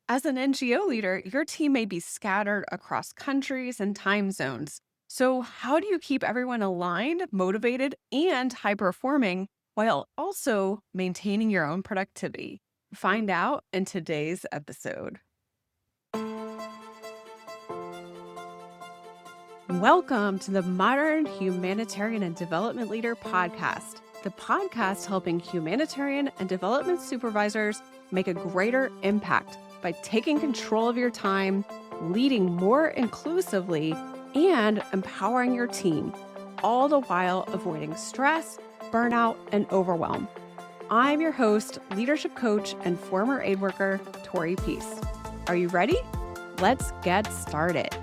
As an NGO leader, your team may be scattered across countries and time zones. So, how do you keep everyone aligned, motivated, and high performing while also maintaining your own productivity? Find out in today's episode. Welcome to the Modern Humanitarian and Development Leader podcast, the podcast helping humanitarian and development supervisors make a greater impact by taking control of your time, leading more inclusively, and empowering your team, all the while avoiding stress, burnout, and overwhelm. I'm your host, leadership coach, and former aid worker, Tori Peace. Are you ready? Let's get started.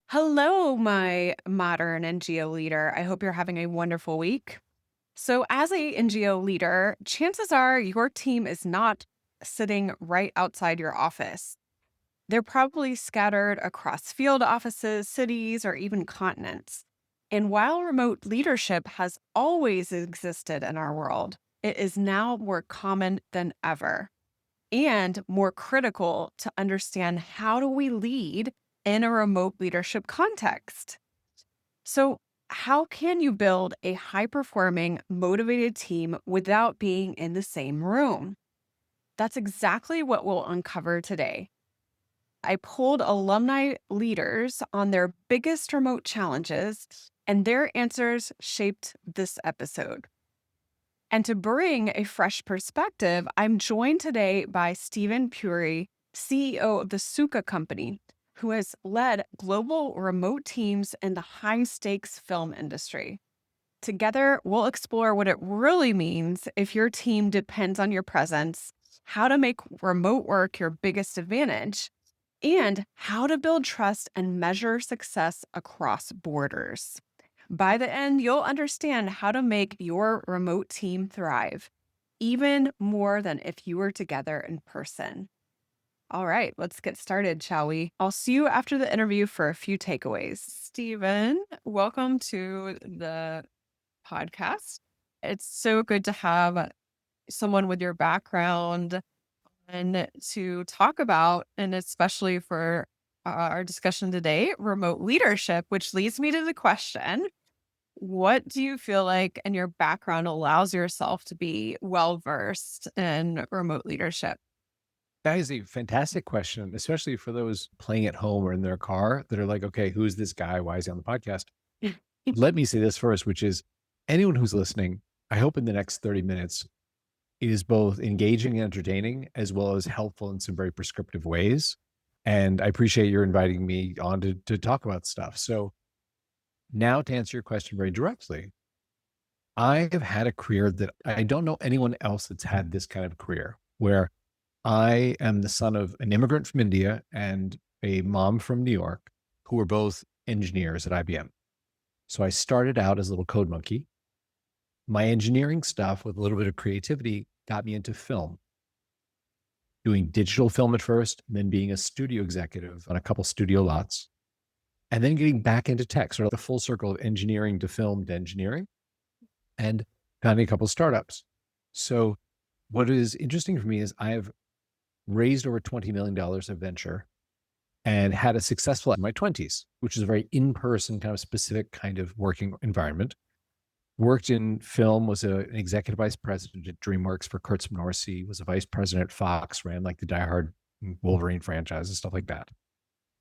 Hello, my modern NGO leader. I hope you're having a wonderful week. So, as a NGO leader, chances are your team is not sitting right outside your office. They're probably scattered across field offices, cities, or even continents. And while remote leadership has always existed in our world, it is now more common than ever and more critical to understand how do we lead in a remote leadership context. So, how can you build a high performing, motivated team without being in the same room? That's exactly what we'll uncover today. I pulled alumni leaders on their biggest remote challenges, and their answers shaped this episode. And to bring a fresh perspective, I'm joined today by Steven Puri, CEO of the Sukha Company, who has led global remote teams in the high stakes film industry. Together, we'll explore what it really means if your team depends on your presence, how to make remote work your biggest advantage, and how to build trust and measure success across borders. By the end, you'll understand how to make your remote team thrive, even more than if you were together in person. All right, let's get started, shall we? I'll see you after the interview for a few takeaways. Stephen, welcome to the podcast. It's so good to have someone with your background and to talk about, and especially for our discussion today, remote leadership, which leads me to the question: what do you feel like in your background allows yourself to be well versed in remote leadership? That is a fantastic question, especially for those playing at home or in their car that are like, okay, who's this guy? Why is he on the podcast? Let me say this first, which is anyone who's listening, I hope in the next 30 minutes is both engaging and entertaining, as well as helpful in some very prescriptive ways. And I appreciate your inviting me on to talk about stuff. So now to answer your question very directly, I have had a career that I don't know anyone else that's had this kind of career where I am the son of an immigrant from India and a mom from New York who were both engineers at IBM. So I started out as a little code monkey. My engineering stuff with a little bit of creativity got me into film, doing digital film at first, and then being a studio executive on a couple studio lots, and then getting back into tech, sort of the full circle of engineering to film to engineering, and founding a couple of startups. So what is interesting for me is I have raised over $20 million of venture and had a successful in my 20s, which is a very in-person kind of specific kind of working environment. Worked in film, was an executive vice president at DreamWorks for Kurtz Norcy, was a vice president at Fox, ran like the Die Hard Wolverine franchise and stuff like that.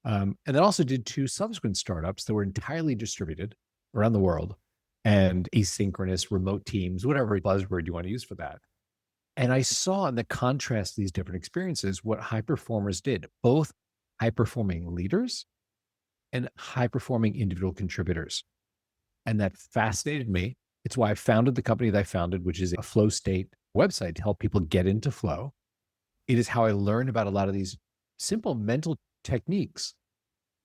And then also did two subsequent startups that were entirely distributed around the world and asynchronous remote teams, whatever buzzword you want to use for that. And I saw in the contrast of these different experiences what high performers did, both high performing leaders and high performing individual contributors. And that fascinated me. It's why I founded the company that I founded, which is a flow state website to help people get into flow. It is how I learned about a lot of these simple mental techniques.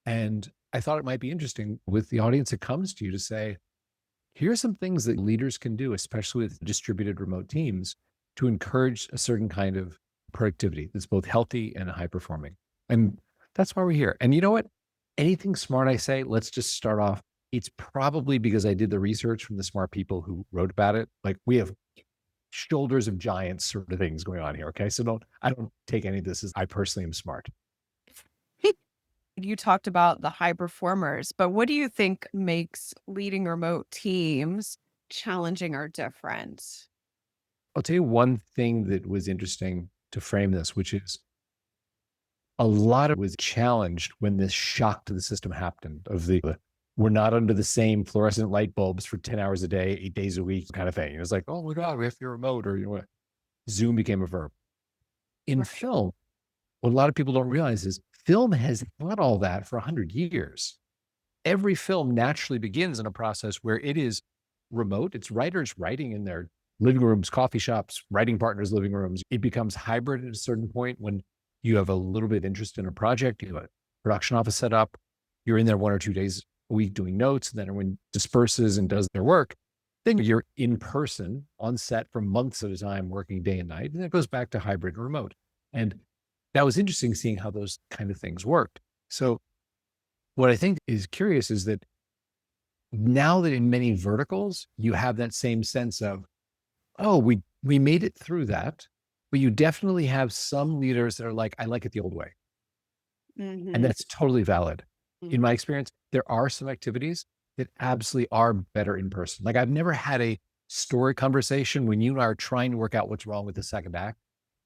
And I thought it might be interesting with the audience that comes to you to say, here are some things that leaders can do, especially with distributed remote teams, to encourage a certain kind of productivity that's both healthy and high performing. And that's why we're here. And you know what? Anything smart I say, let's just start off It's probably because I did the research from the smart people who wrote about it. Like we have shoulders of giants sort of things going on here. Okay. So I don't take any of this as I personally am smart. You talked about the high performers, but what do you think makes leading remote teams challenging or different? I'll tell you one thing that was interesting to frame this, which is a lot of it was challenged when this shock to the system happened of we're not under the same fluorescent light bulbs for 10 hours a day, 8 days a week kind of thing. It was like, oh my God, we have to be remote or Zoom became a verb. In Right. film, what a lot of people don't realize is film has had all that for 100 years. Every film naturally begins in a process where it is remote. It's writers writing in their living rooms, coffee shops, writing partners' living rooms. It becomes hybrid at a certain point when you have a little bit of interest in a project, you have a production office set up, you're in there 1 or 2 days a week doing notes, and then everyone disperses and does their work. Then you're in person on set for months at a time, working day and night. And it goes back to hybrid and remote. And that was interesting seeing how those kind of things worked. So what I think is curious is that now that in many verticals, you have that same sense of, oh, we made it through that, but you definitely have some leaders that are like, I like it the old way. And Mhm. that's totally valid. In Mhm. my experience, there are some activities that absolutely are better in person. Like I've never had a story conversation when you and I are trying to work out what's wrong with the second act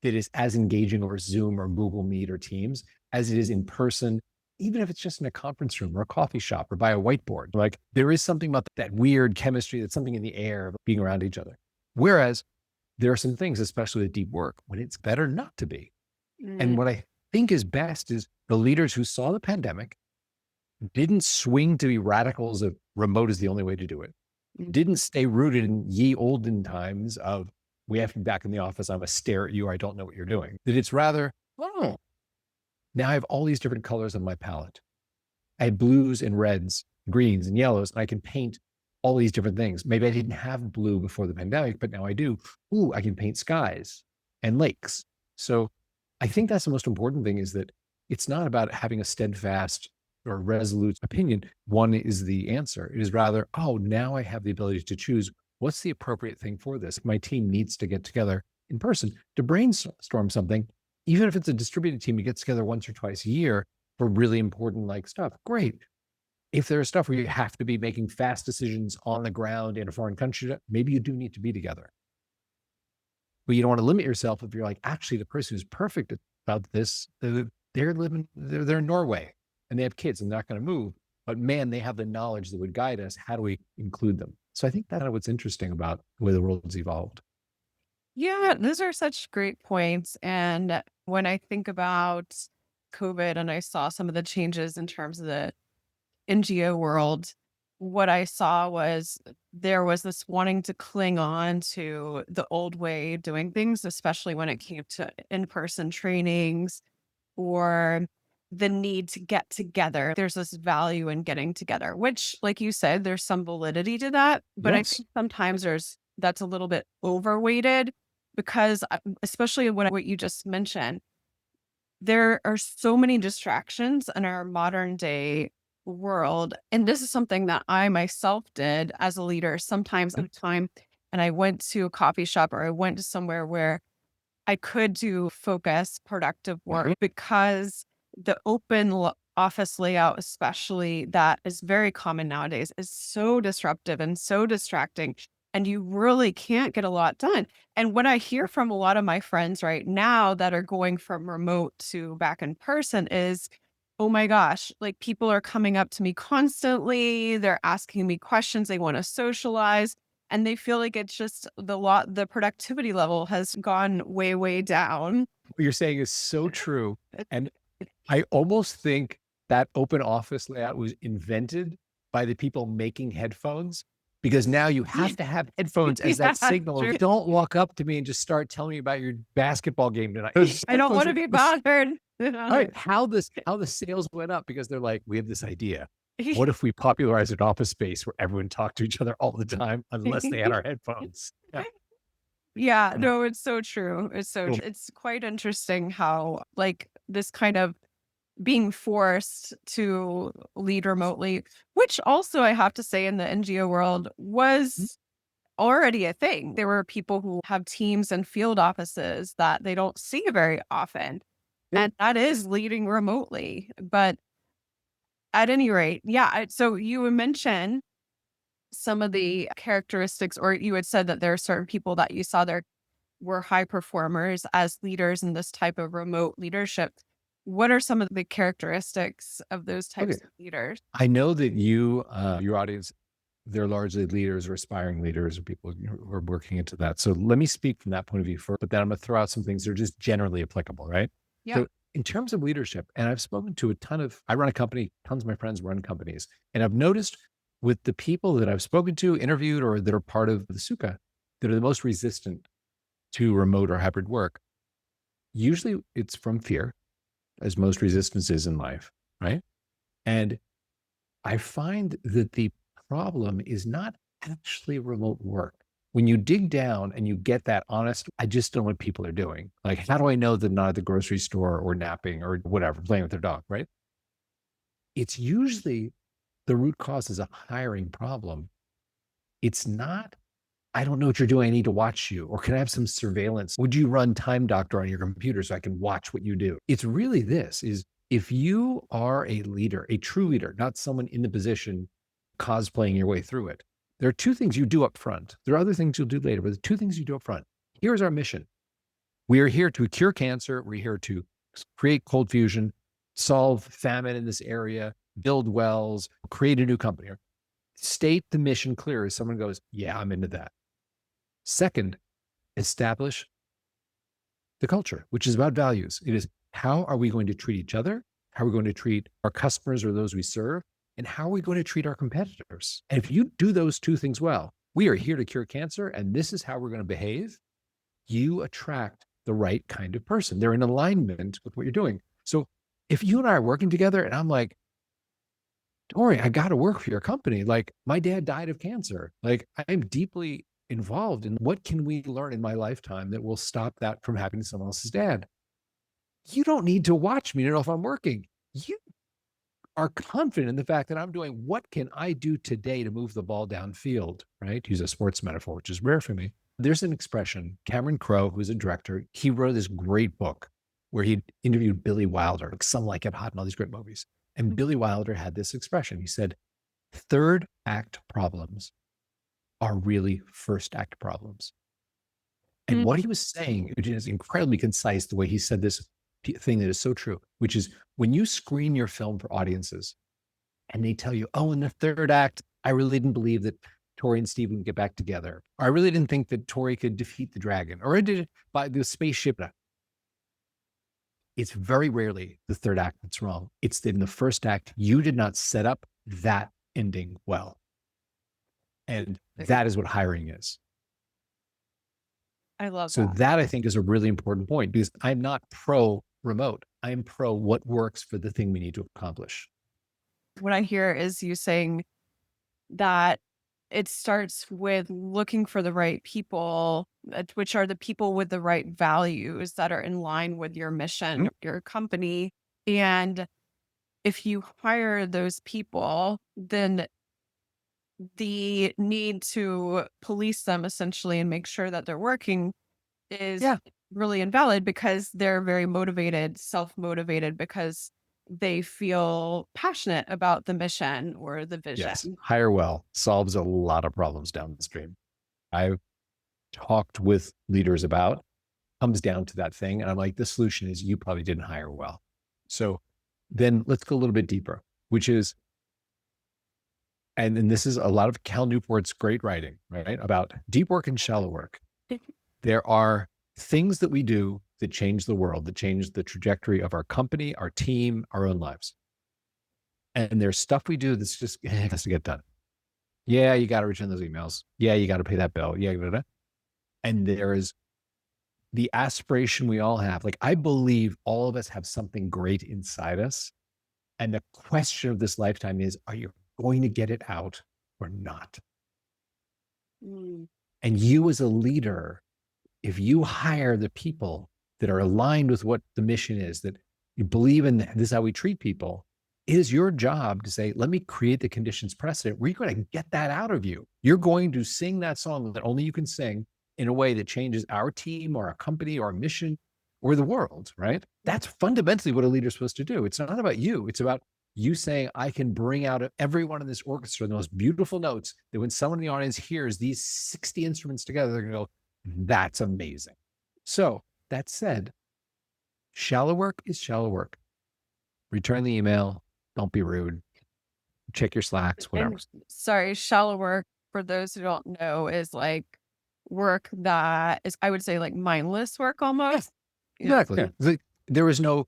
that is as engaging over Zoom or Google Meet or Teams as it is in person, even if it's just in a conference room or a coffee shop or by a whiteboard. Like there is something about that weird chemistry, that's something in the air of being around each other. Whereas there are some things, especially with deep work, when it's better not to be. And Mhm. what I think is best is the leaders who saw the pandemic didn't swing to be radicals of remote is the only way to do it, Mhm. didn't stay rooted in ye olden times of we have to be back in the office. I'm a stare at you. Or I don't know what you're doing. That it's rather, oh, now I have all these different colors on my palette. I have blues and reds, greens and yellows, and I can paint all these different things. Maybe I didn't have blue before the pandemic, but now I do. Ooh, I can paint skies and lakes. So I think that's the most important thing is that it's not about having a steadfast or resolute opinion. One is the answer. It is rather, oh, now I have the ability to choose what's the appropriate thing for this. My team needs to get together in person to brainstorm something. Even if it's a distributed team, you get together once or twice a year for really important like stuff. Great. If there's stuff where you have to be making fast decisions on the ground in a foreign country, maybe you do need to be together. But you don't want to limit yourself if you're like, actually, the person who's perfect about this, they're in Norway and they have kids and they're not going to move. But man, they have the knowledge that would guide us. How do we include them? So I think that's what's interesting about the way the world's evolved. Yeah, those are such great points. And when I think about COVID and I saw some of the changes in terms of the NGO world, what I saw was there was this wanting to cling on to the old way of doing things, especially when it came to in person trainings or the need to get together. There's this value in getting together, which, like you said, there's some validity to that. But I Yes. think sometimes that's a little bit overweighted because, especially what you just mentioned, there are so many distractions in our modern day world. And this is something that I myself did as a leader. Sometimes at a time, and I went to a coffee shop or I went to somewhere where I could do focus, productive work Mhm. because the office layout, especially that is very common nowadays, is so disruptive and so distracting. And you really can't get a lot done. And what I hear from a lot of my friends right now that are going from remote to back in person is, oh my gosh, like people are coming up to me constantly. They're asking me questions. They want to socialize and they feel like it's just the productivity level has gone way, way down. What you're saying is so true. And I almost think that open office layout was invented by the people making headphones because now you have to have headphones as that Yeah, signal true. of don't walk up to me and just start telling me about your basketball game tonight. Those I don't headphones wanna are be this bothered. all right, how the sales went up because they're like, we have this idea. What if we popularize an office space where everyone talked to each other all the time unless they had our headphones? Yeah. Yeah, Yeah. no, it's so true. It's so Cool. it's quite interesting how, like, this kind of being forced to lead remotely, which also I have to say in the NGO world Mhm. was already a thing. There were people who have teams and field offices that they don't see very often. Yeah. And that is leading remotely. But at any rate, yeah. So you mentioned some of the characteristics, or you had said that there are certain people that you saw there were high performers as leaders in this type of remote leadership. What are some of the characteristics of those Okay. types of leaders? I know that you, your audience, they're largely leaders or aspiring leaders or people who are working into that. So let me speak from that point of view first, but then I'm going to throw out some things that are just generally applicable, right? Yeah. So in terms of leadership, and I've spoken to a ton of, I run a company, tons of my friends run companies, and I've noticed with the people that I've spoken to, interviewed, or that are part of the Sukha, that are the most resistant to remote or hybrid work, usually it's from fear, as most resistance is in life, right? And I find that the problem is not actually remote work. When you dig down and you get that honest, I just don't know what people are doing. Like, how do I know they're not at the grocery store or napping or whatever, playing with their dog, right? It's usually the root cause is a hiring problem. It's not, I don't know what you're doing. I need to watch you. Or can I have some surveillance? Would you run Time Doctor on your computer so I can watch what you do? It's really this is if you are a leader, a true leader, not someone in the position cosplaying your way through it, there are two things you do up front. There are other things you'll do later, but the two things you do up front. Here's our mission. We are here to cure cancer. We're here to create cold fusion, solve famine in this area, build wells, create a new company. State the mission clear as someone goes, yeah, I'm into that. Second, establish the culture, which is about values. It is how are we going to treat each other? How are we going to treat our customers or those we serve? And how are we going to treat our competitors? And if you do those two things well, we are here to cure cancer, and this is how we're going to behave. You attract the right kind of person. They're in alignment with what you're doing. So if you and I are working together, and I'm like, don't worry, I got to work for your company. Like my dad died of cancer. Like I'm deeply involved in what can we learn in my lifetime that will stop that from happening to someone else's dad. You don't need to watch me to know if I'm working. You are confident in the fact that I'm doing what can I do today to move the ball downfield, right? To use a sports metaphor, which is rare for me. There's an expression, Cameron Crowe, who's a director, he wrote this great book where he interviewed Billy Wilder, like Some Like It Hot and all these great movies. And Billy Wilder had this expression. He said, third act problems are really first act problems. And what he was saying, which is incredibly concise, the way he said this thing that is so true, which is when you screen your film for audiences and they tell you, oh, in the third act, I really didn't believe that Tori and Steven would get back together. Or I really didn't think that Tori could defeat the dragon. Or I did it by the spaceship. It's very rarely the third act that's wrong. It's that in the first act, you did not set up that ending well. And that is what hiring is. I love So that. that I think is a really important point because I'm not pro remote. I'm pro what works for the thing we need to accomplish. What I hear is you saying that it starts with looking for the right people, which are the people with the right values that are in line with your mission, Mhm. your company. And if you hire those people, then the need to police them essentially and make sure that they're working is Yeah. really invalid because they're very motivated, self-motivated because they feel passionate about the mission or the Yes. vision. Hire well solves a lot of problems downstream. I've talked with leaders about comes down to that thing. And I'm like, the solution is you probably didn't hire well. So then let's go a little bit deeper, which is, and then this is a lot of Cal Newport's great writing, right? About deep work and shallow work. There are things that we do that change the world, that change the trajectory of our company, our team, our own lives. And there's stuff we do that's just it has to get done. Yeah, you got to return those emails. Yeah, you got to pay that bill. Yeah, blah, blah. And there is the aspiration we all have. Like I believe all of us have something great inside us. And the question of this lifetime is, are you going to get it out or not? Mm. And you as a leader, if you hire the people that are aligned with what the mission is, that you believe in this is how we treat people, it is your job to say, let me create the conditions precedent where you're going to get that out of you. You're going to sing that song that only you can sing in a way that changes our team or our company or our mission or the world, right? That's fundamentally what a leader's supposed to do. It's not about you. It's about you saying, I can bring out of everyone in this orchestra the most beautiful notes that when someone in the audience hears these 60 instruments together, they're going to go, that's amazing. So that said, shallow work is shallow work. Return the email. Don't be rude. Check your Slacks, whatever. And sorry, shallow work, for those who don't know, is like work that is, I would say, like mindless work almost. Yeah. Exactly. There is no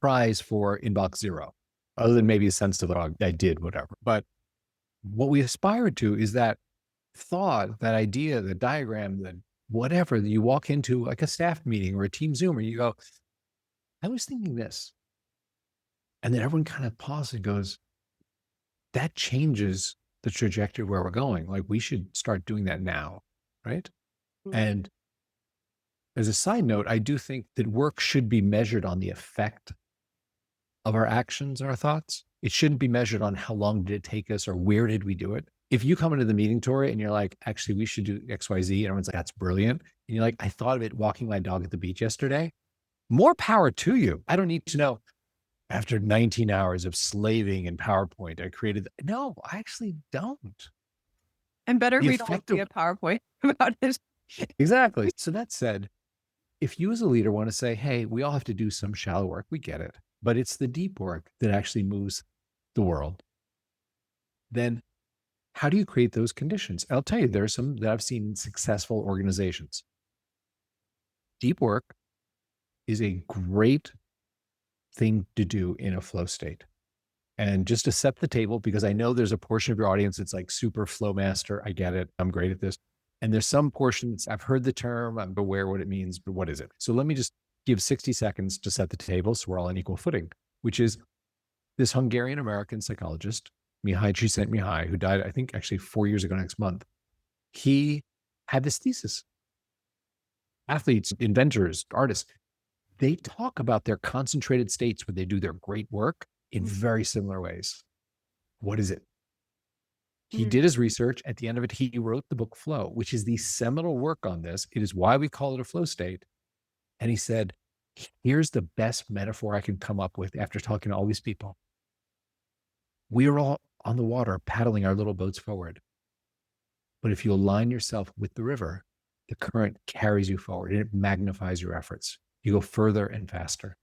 prize for inbox zero, other than maybe a sense of, oh, I did whatever. But what we aspire to is that thought, that idea, the diagram, that whatever that you walk into like a staff meeting or a team Zoom, and you go, I was thinking this. And then everyone kind of pauses and goes, that changes the trajectory where we're going. Like we should start doing that now. Right. And as a side note, I do think that work should be measured on the effect of our actions and our thoughts. It shouldn't be measured on how long did it take us or where did we do it. If you come into the meeting, Tori, and you're like, actually, we should do XYZ, and everyone's like, that's brilliant. And you're like, I thought of it walking my dog at the beach yesterday. More power to you. I don't need to know after 19 hours of slaving in PowerPoint, I created. No, I actually don't. And better The read all effect of the PowerPoint about it. exactly. So that said, if you as a leader want to say, hey, we all have to do some shallow work, we get it, but it's the deep work that actually moves the world, then how do you create those conditions? I'll tell you, there are some that I've seen in successful organizations. Deep work is a great thing to do in a flow state. And just to set the table, because I know there's a portion of your audience that's like super flow master. I get it. I'm great at this. And there's some portions, I've heard the term, I'm aware what it means, but what is it? So let me just give 60 seconds to set the table so we're all on equal footing, which is this Hungarian-American psychologist, Mihai Csikszentmihalyi, who died, I think, actually 4 years ago next month. He had this thesis. Athletes, inventors, artists, they talk about their concentrated states where they do their great work in very similar ways. What is it? He did his research. At the end of it, he wrote the book Flow, which is the seminal work on this. It is why we call it a flow state. And he said, here's the best metaphor I can come up with after talking to all these people. We are all on the water paddling our little boats forward. But if you align yourself with the river, the current carries you forward and it magnifies your efforts. You go further and faster.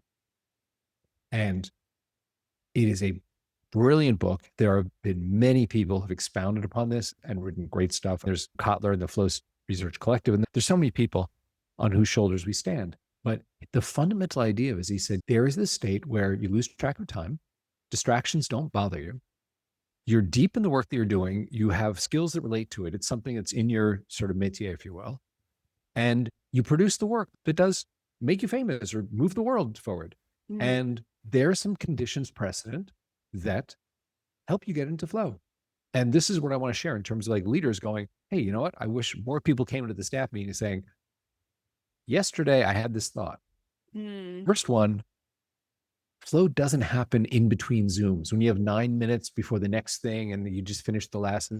And it is a brilliant book. There have been many people who have expounded upon this and written great stuff. There's Kotler and the Flow Research Collective, and there's so many people on whose shoulders we stand. But the fundamental idea is, he said, there is this state where you lose track of time. Distractions don't bother you. You're deep in the work that you're doing. You have skills that relate to it. It's something that's in your sort of métier, if you will. And you produce the work that does make you famous or move the world forward. And there are some conditions precedent that help you get into flow. And this is what I want to share in terms of like leaders going, hey, you know what? I wish more people came into the staff meeting saying, yesterday I had this thought. First one, flow doesn't happen in between Zooms. When you have 9 minutes before the next thing and you just finished the last,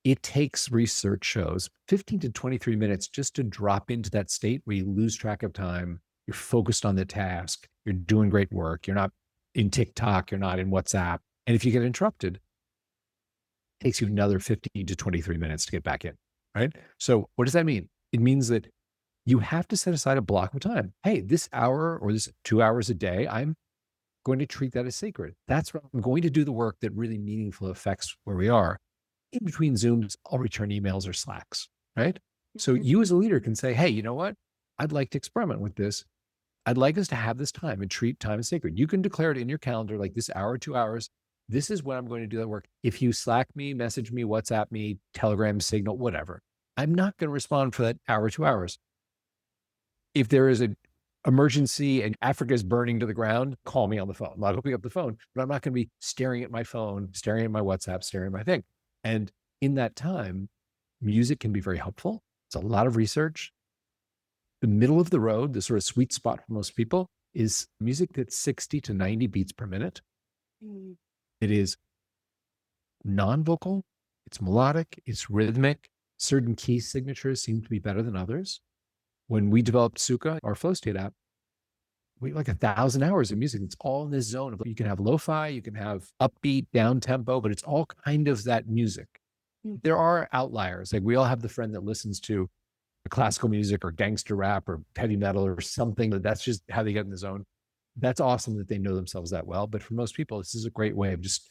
it takes, research shows, 15 to 23 minutes just to drop into that state where you lose track of time. You're focused on the task. You're doing great work. You're not in TikTok. You're not in WhatsApp. And if you get interrupted, it takes you another 15 to 23 minutes to get back in, right? So what does that mean? It means that you have to set aside a block of time. Hey, this hour or this 2 hours a day, I'm going to treat that as sacred. That's what I'm going to do, the work that really meaningfully affects where we are. In between Zooms, I'll return emails or Slacks, right? So you as a leader can say, hey, you know what? I'd like to experiment with this. I'd like us to have this time and treat time as sacred. You can declare it in your calendar, like this hour, 2 hours. This is when I'm going to do that work. If you Slack me, message me, WhatsApp me, Telegram, Signal, whatever, I'm not going to respond for that hour, 2 hours. If there is an emergency and Africa is burning to the ground, call me on the phone. I'll pick up the phone, but I'm not going to be staring at my phone, staring at my WhatsApp, staring at my thing. And in that time, music can be very helpful. It's a lot of research. The middle of the road, the sort of sweet spot for most people, is music that's 60 to 90 beats per minute. Mm. It is non-vocal, it's melodic, it's rhythmic. Certain key signatures seem to be better than others. When we developed Sukha, our flow state app, we have like 1,000 hours of music. It's all in this zone of you can have lo-fi, you can have upbeat, down tempo, but it's all kind of that music. Mm. There are outliers. Like we all have the friend that listens to classical music or gangster rap or heavy metal or something. That's just how they get in the zone. That's awesome that they know themselves that well. But for most people, this is a great way of just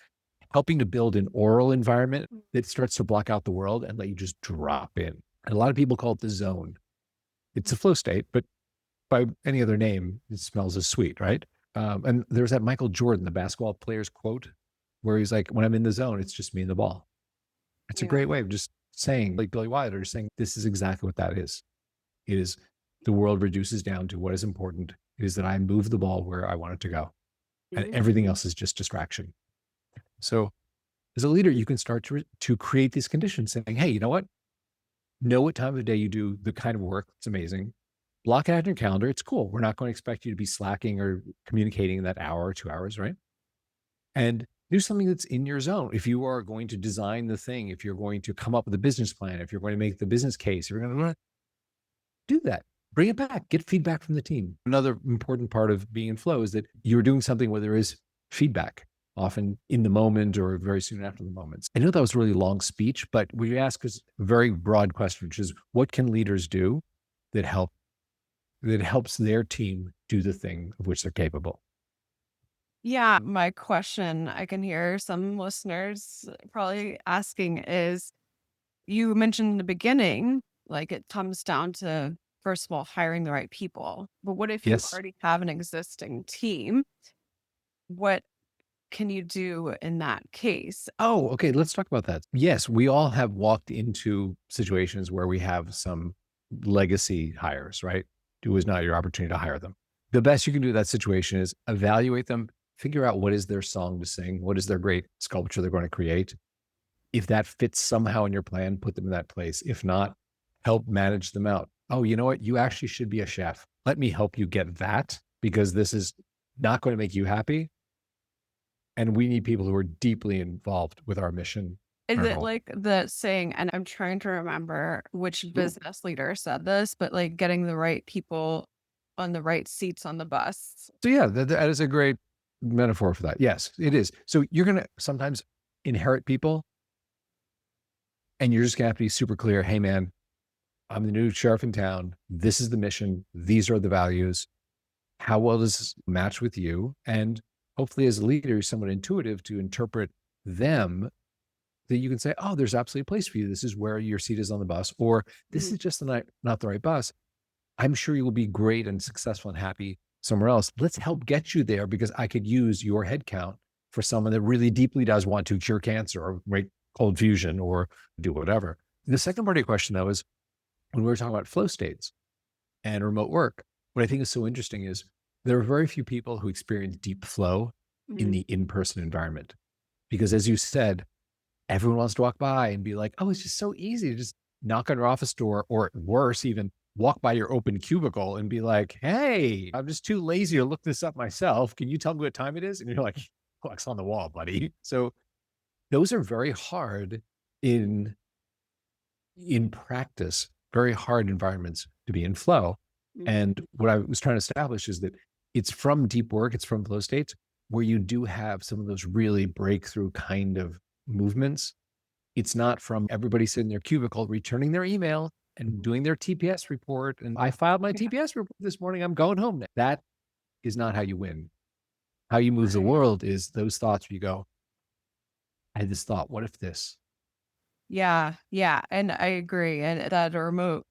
helping to build an oral environment that starts to block out the world and let you just drop in. And a lot of people call it the zone. It's a flow state, but by any other name, it smells as sweet, right? And there's that Michael Jordan, the basketball player's quote, where he's like, when I'm in the zone, it's just me and the ball. It's a Yeah. great way of just saying, like Billy Wilder, just saying, this is exactly what that is. It is the world reduces down to what is important. It is that I move the ball where I want it to go. And everything Mhm. else is just distraction. So as a leader, you can start to create these conditions saying, hey, you know what time of day you do the kind of work that's amazing. Block it out in your calendar. It's cool. We're not going to expect you to be slacking or communicating in that hour or 2 hours, right? And do something that's in your zone. If you are going to design the thing, if you're going to come up with a business plan, if you're going to make the business case, if you're going to do that. Bring it back. Get feedback from the team. Another important part of being in flow is that you're doing something where there is feedback, often in the moment or very soon after the moments. I know that was a really long speech, but we ask us a very broad question, which is what can leaders do that helps their team do the thing of which they're capable? Yeah, my question I can hear some listeners probably asking is you mentioned in the beginning, like it comes down to, first of all, hiring the right people. But what if you Yes. already have an existing team? What can you do in that case? Oh, okay. Let's talk about that. Yes, we all have walked into situations where we have some legacy hires, right? It was not your opportunity to hire them. The best you can do in that situation is evaluate them, figure out what is their song to sing, what is their great sculpture they're going to create. If that fits somehow in your plan, put them in that place. If not, help manage them out. Oh, you know what? You actually should be a chef. Let me help you get that because this is not going to make you happy. And we need people who are deeply involved with our mission, Is our it goal. like the saying, and I'm trying to remember which Ooh. business leader said this, but like getting the right people on the right seats on the bus. So yeah, that is a great metaphor for that. Yes, it is. So you're going to sometimes inherit people and you're just going to have to be super clear. Hey, man, I'm the new sheriff in town. This is the mission. These are the values. How well does this match with you? And hopefully, as a leader, you're somewhat intuitive to interpret them that you can say, oh, there's absolutely a place for you. This is where your seat is on the bus, or this Mhm. is just not the right bus. I'm sure you will be great and successful and happy somewhere else. Let's help get you there because I could use your head count for someone that really deeply does want to cure cancer or make cold fusion or do whatever. The second part of your question, though, is when we were talking about flow states and remote work, what I think is so interesting is there are very few people who experience deep flow in Mhm. the in person environment. Because as you said, everyone wants to walk by and be like, oh, it's just so easy to just knock on your office door, or worse, even walk by your open cubicle and be like, hey, I'm just too lazy to look this up myself. Can you tell me what time it is? And you're like, flex on the wall, buddy. So those are very hard in practice, very hard environments to be in flow. And Mhm. what I was trying to establish is that it's from deep work, it's from flow states where you do have some of those really breakthrough kind of movements. It's not from everybody sitting in their cubicle returning their email and doing their TPS report. And I filed my Yeah. TPS report this morning. I'm going home now. That is not how you win. How you move the Right. world is those thoughts where you go, I had this thought, what if this? Yeah, yeah, and I agree, and that a remote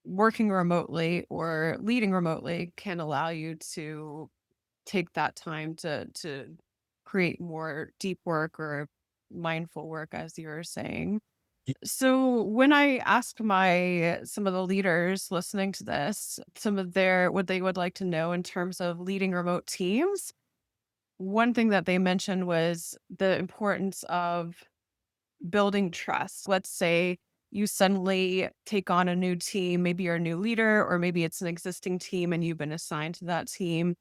working remotely or leading remotely can allow you to take that time to create more deep work or mindful work, as you were saying. So when I asked my some of the leaders listening to this, some of their what they would like to know in terms of leading remote teams, one thing that they mentioned was the importance of building trust. Let's say you suddenly take on a new team, maybe you're a new leader, or maybe it's an existing team and you've been assigned to that team.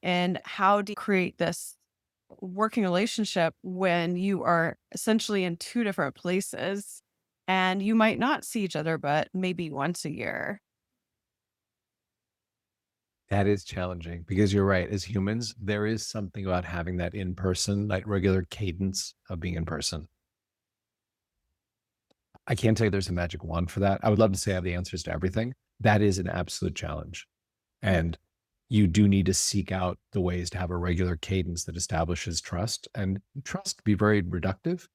And how do you create this working relationship when you are essentially in two different places and you might not see each other, but maybe once a year? That is challenging because you're right. As humans, there is something about having that in person, that regular cadence of being in person. I can't tell you there's a magic wand for that. I would love to say I have the answers to everything. That is an absolute challenge. And you do need to seek out the ways to have a regular cadence that establishes trust. And trust, to be very reductive,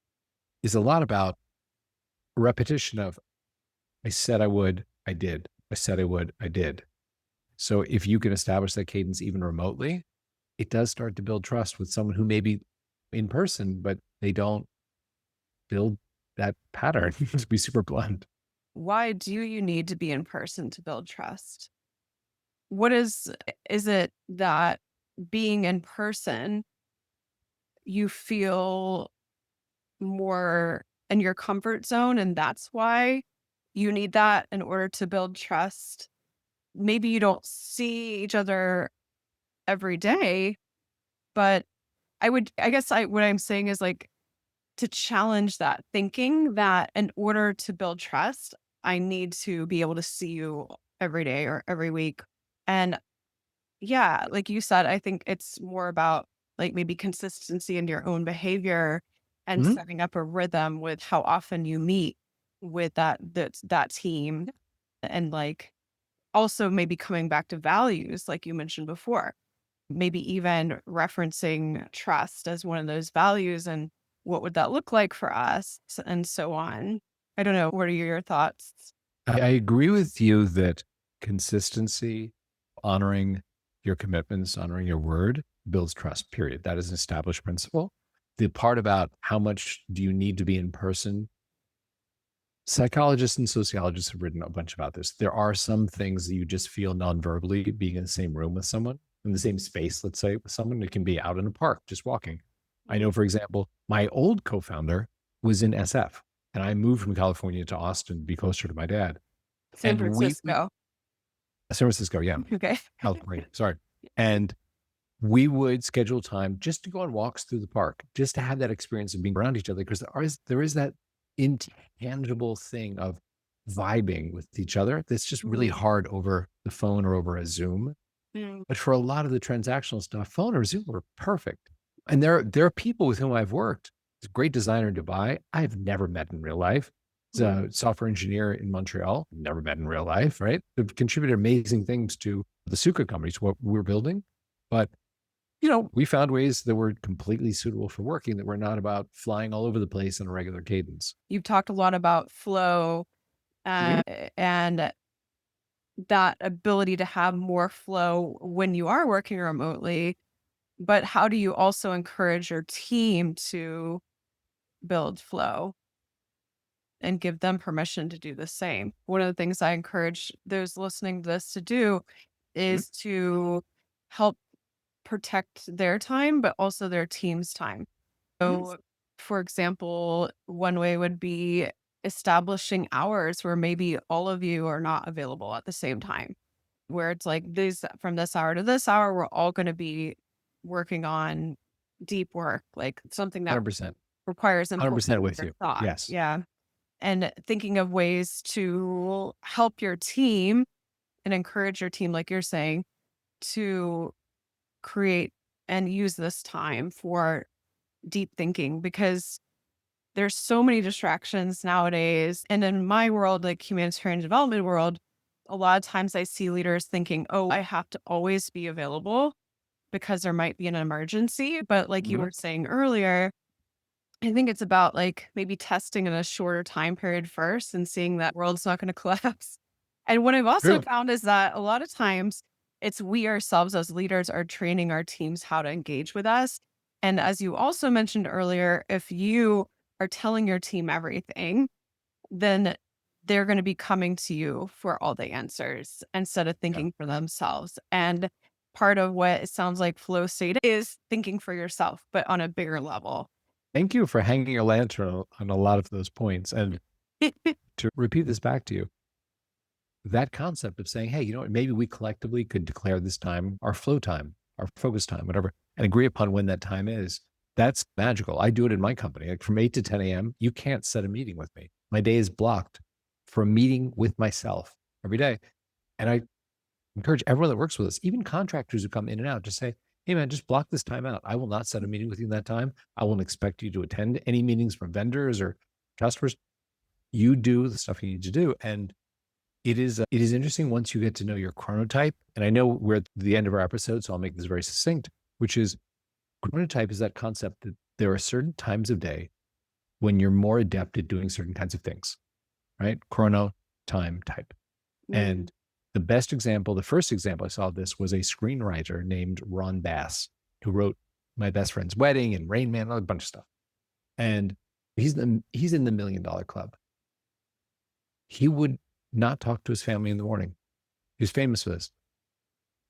is a lot about repetition of I said I would, I did. I said I would, I did. So if you can establish that cadence even remotely, it does start to build trust with someone who may be in person, but they don't build that pattern to be super blunt. Why do you need to be in person to build trust? What is it that being in person, you feel more in your comfort zone and that's why you need that in order to build trust? Maybe you don't see each other every day, but I guess what I'm saying is like to challenge that thinking that in order to build trust, I need to be able to see you every day or every week. And yeah, like you said, I think it's more about like maybe consistency in your own behavior and Mhm. setting up a rhythm with how often you meet with that team, and like also maybe coming back to values like you mentioned before. Maybe even referencing trust as one of those values and what would that look like for us and so on. I don't know. What are your thoughts? I agree with you that consistency, honoring your commitments, honoring your word builds trust, period. That is an established principle. The part about how much do you need to be in person, psychologists and sociologists have written a bunch about this. There are some things that you just feel non-verbally being in the same room with someone, in the same space, let's say, with someone. It can be out in a park, just walking. I know, Mm. for example, my old co-founder was in SF, and I moved from California to Austin to be closer to my dad. San And we Francisco. San Francisco, yeah, Okay. California, sorry. And we would schedule time just to go on walks through the park, just to have that experience of being around each other, because there is that intangible thing of vibing with each other that's just really Mhm. hard over the phone or over a Zoom. Mm. But for a lot of the transactional stuff, phone or Zoom were perfect. And there are people with whom I've worked. He's a great designer in Dubai. I've never met in real life. He's Mm. a software engineer in Montreal. Never met in real life, right? They've contributed amazing things to the Sukha Company, to what we're building. But we found ways that were completely suitable for working that were not about flying all over the place in a regular cadence. You've talked a lot about flow, Mhm. and that ability to have more flow when you are working remotely. But how do you also encourage your team to build flow and give them permission to do the same? One of the things I encourage those listening to this to do Mhm. is to help protect their time, but also their team's time. So, for example, one way would be establishing hours where maybe all of you are not available at the same time, where it's like this from this hour to this hour, we're all going to be working on deep work, like something that 100%. requires input 100% from with your you. thought. Yes. Yeah. And thinking of ways to help your team and encourage your team, like you're saying, to create and use this time for deep thinking because there's so many distractions nowadays. And in my world, like humanitarian development world, a lot of times I see leaders thinking, oh, I have to always be available because there might be an emergency. But like you Mhm. were saying earlier, I think it's about like maybe testing in a shorter time period first and seeing that world's not going to collapse. And what I've also True. found is that a lot of times it's we ourselves as leaders are training our teams how to engage with us. And as you also mentioned earlier, if you are telling your team everything, then they're going to be coming to you for all the answers instead of Yeah. thinking for themselves. And part of what it sounds like flow state is thinking for yourself, but on a bigger level. Thank you for hanging your lantern on a lot of those points. And To repeat this back to you, that concept of saying, hey, you know what, maybe we collectively could declare this time our flow time, our focus time, whatever, and agree upon when that time is. That's magical. I do it in my company. Like from 8 to 10 a.m., you can't set a meeting with me. My day is blocked for a meeting with myself every day. And I encourage everyone that works with us, even contractors who come in and out, just say, hey, man, just block this time out. I will not set a meeting with you in that time. I won't expect you to attend any meetings from vendors or customers. You do the stuff you need to do. And it is interesting once you get to know your chronotype. And I know we're at the end of our episode, so I'll make this very succinct, which is chronotype is that concept that there are certain times of day when you're more adept at doing certain kinds of things, right? Chrono, time, type. Mm. And the best example, the first example I saw of this was a screenwriter named Ron Bass, who wrote My Best Friend's Wedding and Rain Man, a bunch of stuff. And he's in the $1 Million Club. He would not talk to his family in the morning. He was famous for this.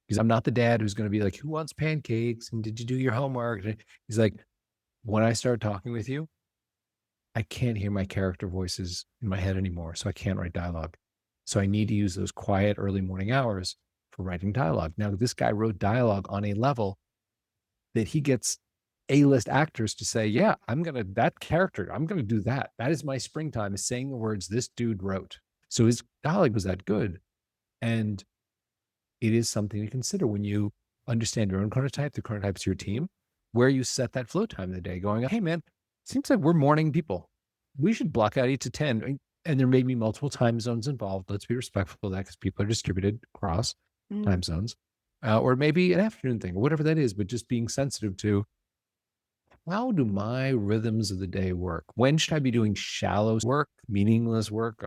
Because I'm not the dad who's going to be like, who wants pancakes? And did you do your homework? He's like, when I start talking with you, I can't hear my character voices in my head anymore. So I can't write dialogue. So I need to use those quiet early morning hours for writing dialogue. Now, this guy wrote dialogue on a level that he gets A-list actors to say, yeah, that character, I'm going to do that. That is my springtime, is saying the words this dude wrote. So his dialogue was that good. And it is something to consider when you understand your own chronotype, the chronotypes of your team, where you set that flow time of the day going, hey, man, seems like we're morning people. We should block out 8 to 10. And there may be multiple time zones involved. Let's be respectful of that because people are distributed across Mm. time zones. Or maybe an afternoon thing, or whatever that is, but just being sensitive to how do my rhythms of the day work? When should I be doing shallow work, meaningless work,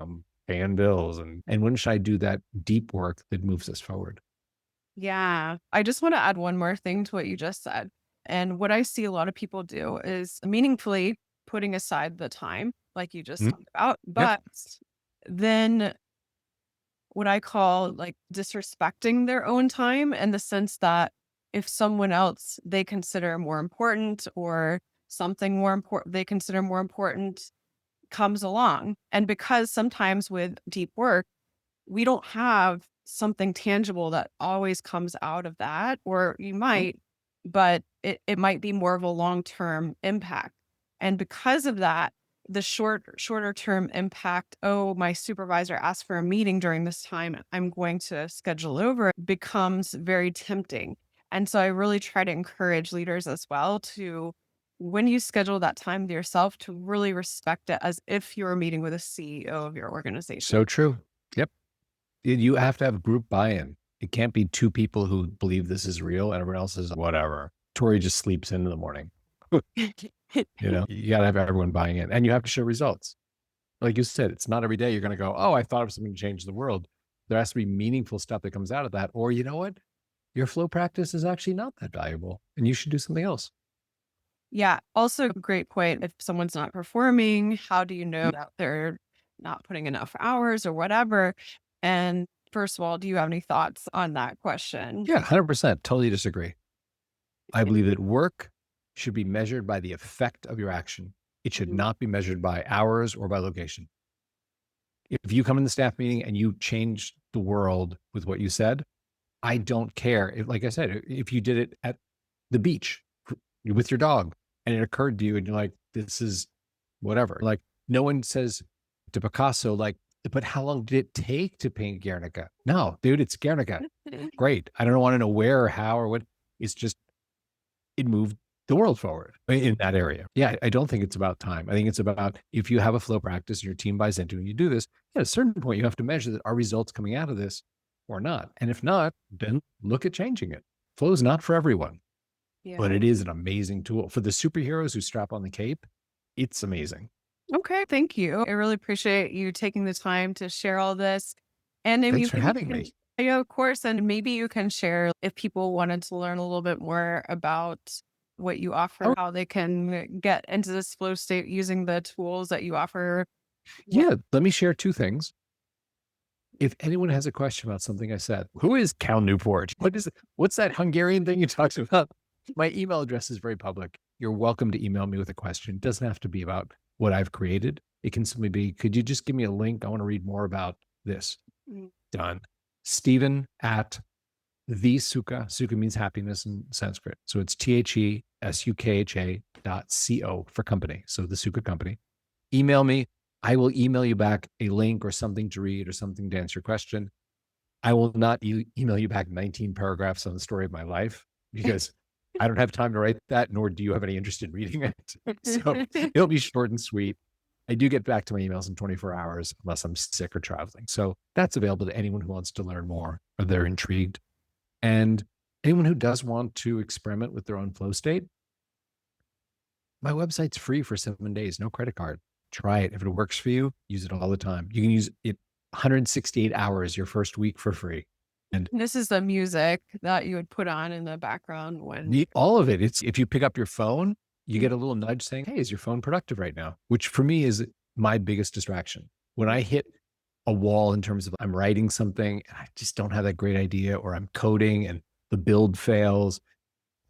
paying bills, and when should I do that deep work that moves us forward? Yeah. I just want to add one more thing to what you just said. And what I see a lot of people do is meaningfully putting aside the time, like you just Mhm. talked about, Yep. but then what I call like disrespecting their own time in the sense that if someone else they consider more important or something more important they consider more important comes along. And because sometimes with deep work, we don't have something tangible that always comes out of that, or you might, but it might be more of a long-term impact. And because of that, the shorter term impact, oh, my supervisor asked for a meeting during this time, I'm going to schedule over, becomes very tempting. And so I really try to encourage leaders as well to when you schedule that time with yourself to really respect it as if you're meeting with a CEO of your organization. So true. Yep. You have to have group buy-in. It can't be two people who believe this is real and everyone else is whatever. Tori just sleeps in the morning. You got to have everyone buying in and you have to show results. Like you said, it's not every day you're going to go, oh, I thought of something to change the world. There has to be meaningful stuff that comes out of that. Or you know what? Your flow practice is actually not that valuable and you should do something else. Yeah. Also, great point. If someone's not performing, how do you know that they're not putting enough hours or whatever? And first of all, do you have any thoughts on that question? Yeah, 100%. Totally disagree. I believe that work should be measured by the effect of your action. It should Mhm. not be measured by hours or by location. If you come in the staff meeting and you change the world with what you said, I don't care. Like I said, if you did it at the beach with your dog and it occurred to you and you're like, this is whatever. Like no one says to Picasso, like, but how long did it take to paint Guernica? No, dude, it's Guernica. Great. I don't want to know where or how or what. It's just it moved the world forward in that area. Yeah, I don't think it's about time. I think it's about if you have a flow practice and your team buys into it and you do this, at a certain point, you have to measure that are results coming out of this or not. And if not, then look at changing it. Flow is not for everyone, but Yeah. it is an amazing tool. For the superheroes who strap on the cape, it's amazing. Okay. Thank you. I really appreciate you taking the time to share all this. And then Thanks you for maybe having can, me. yeah, of course, and maybe you can share if people wanted to learn a little bit more about what you offer, Oh, how they can get into this flow state using the tools that you offer. What? yeah. Let me share two things. If anyone has a question about something I said, who is Cal Newport? What's that Hungarian thing you talked about? My email address is very public. You're welcome to email me with a question. It doesn't have to be about what I've created. It can simply be, could you just give me a link? I want to read more about this. Mm. Done. Steven at the Sukha. Sukha means happiness in Sanskrit. So it's TheSukha.co for company. So the Sukha Company. Email me. I will email you back a link or something to read or something to answer your question. I will not email you back 19 paragraphs on the story of my life because I don't have time to write that, nor do you have any interest in reading it. So it'll be short and sweet. I do get back to my emails in 24 hours unless I'm sick or traveling. So that's available to anyone who wants to learn more or they're intrigued. And anyone who does want to experiment with their own flow state, my website's free for 7 days, no credit card. Try it. If it works for you, use it all the time. You can use it 168 hours your first week for free. And This is the music that you would put on in the background when. all of it, it's if you pick up your phone, you Mm. get a little nudge saying, hey, is your phone productive right now? Which for me is my biggest distraction. When I hit a wall in terms of I'm writing something and I just don't have that great idea, or I'm coding and the build fails,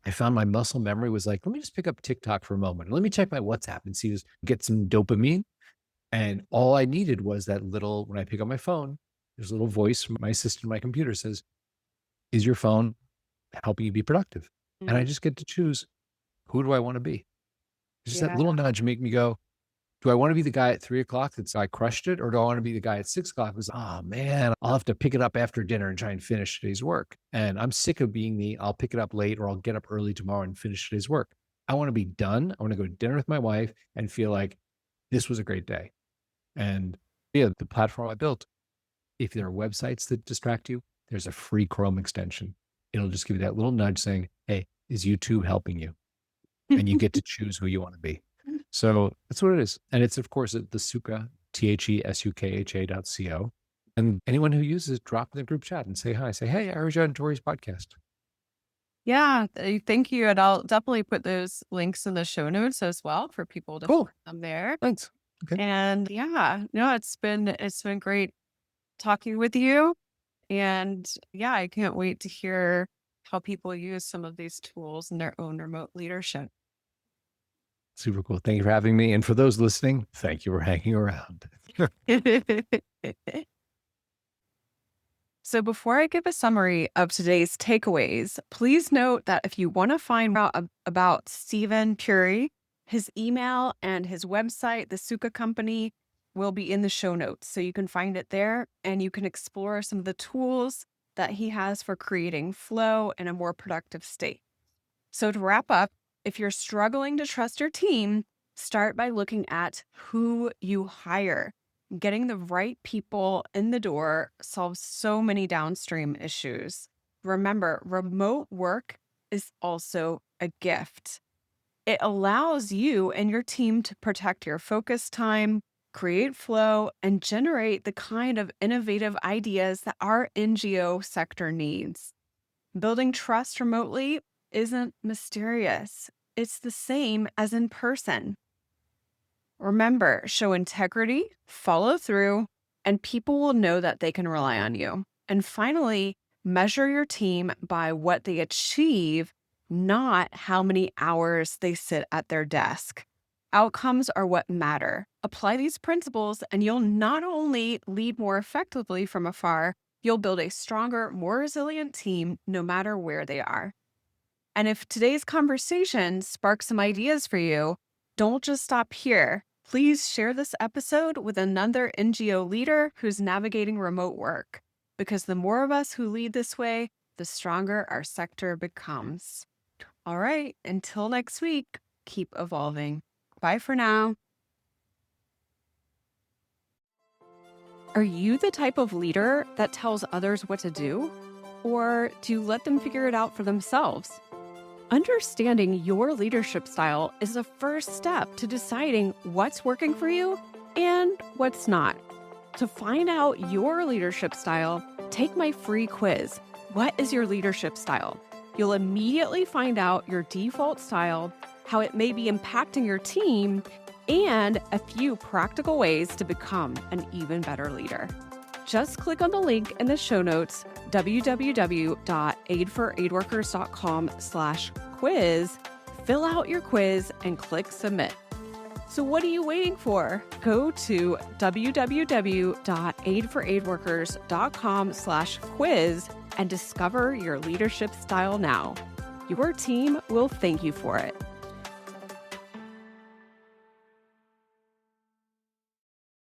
I found my muscle memory was like, let me just pick up TikTok for a moment. Let me check my WhatsApp and see, get some dopamine. And all I needed was that little, when I pick up my phone, there's a little voice from my assistant, my computer says, is your phone helping you be productive? And I Mm. just get to choose, who do I want to be? Just that Yeah. little nudge make me go, do I want to be the guy at 3 o'clock that's I crushed it? Or do I want to be the guy at 6 o'clock who's, oh man, I'll have to pick it up after dinner and try and finish today's work. And I'm sick of being I'll pick it up late or I'll get up early tomorrow and finish today's work. I want to be done. I want to go to dinner with my wife and feel like this was a great day. And yeah, the platform I built, if there are websites that distract you, there's a free Chrome extension. It'll just give you that little nudge saying, hey, is YouTube helping you? And you get to choose who you want to be. So that's what it is. And it's, of course, at the Sukha, TheSukha.co. And anyone who uses it, drop in the group chat and say hi. Say, hey, I heard you on Tori's podcast. Yeah, thank you. And I'll definitely put those links in the show notes as well for people to Cool. find them there. Thanks. Okay. And yeah, no, it's been great talking with you. And yeah, I can't wait to hear how people use some of these tools in their own remote leadership. Super cool. Thank you for having me. And for those listening, thank you for hanging around. So, before I give a summary of today's takeaways, please note that if you want to find out about Steven Puri, his email and his website, the Sukha Company, will be in the show notes. So you can find it there and you can explore some of the tools that he has for creating flow in a more productive state. So, to wrap up, if you're struggling to trust your team, start by looking at who you hire. Getting the right people in the door solves so many downstream issues. Remember, remote work is also a gift. It allows you and your team to protect your focus time, create flow, and generate the kind of innovative ideas that our NGO sector needs. Building trust remotely isn't mysterious. It's the same as in person. Remember, show integrity, follow through, and people will know that they can rely on you. And finally, measure your team by what they achieve, not how many hours they sit at their desk. Outcomes are what matter. Apply these principles, and you'll not only lead more effectively from afar, you'll build a stronger, more resilient team no matter where they are. And if today's conversation sparks some ideas for you, don't just stop here. Please share this episode with another NGO leader who's navigating remote work, because the more of us who lead this way, the stronger our sector becomes. All right, until next week, keep evolving. Bye for now. Are you the type of leader that tells others what to do? Or do you let them figure it out for themselves? Understanding your leadership style is the first step to deciding what's working for you and what's not. To find out your leadership style, take my free quiz. What is your leadership style? You'll immediately find out your default style, how it may be impacting your team, and a few practical ways to become an even better leader. Just click on the link in the show notes, www.aidforaidworkers.com/quiz, fill out your quiz, and click submit. So what are you waiting for? Go to www.aidforaidworkers.com/quiz and discover your leadership style now. Your team will thank you for it.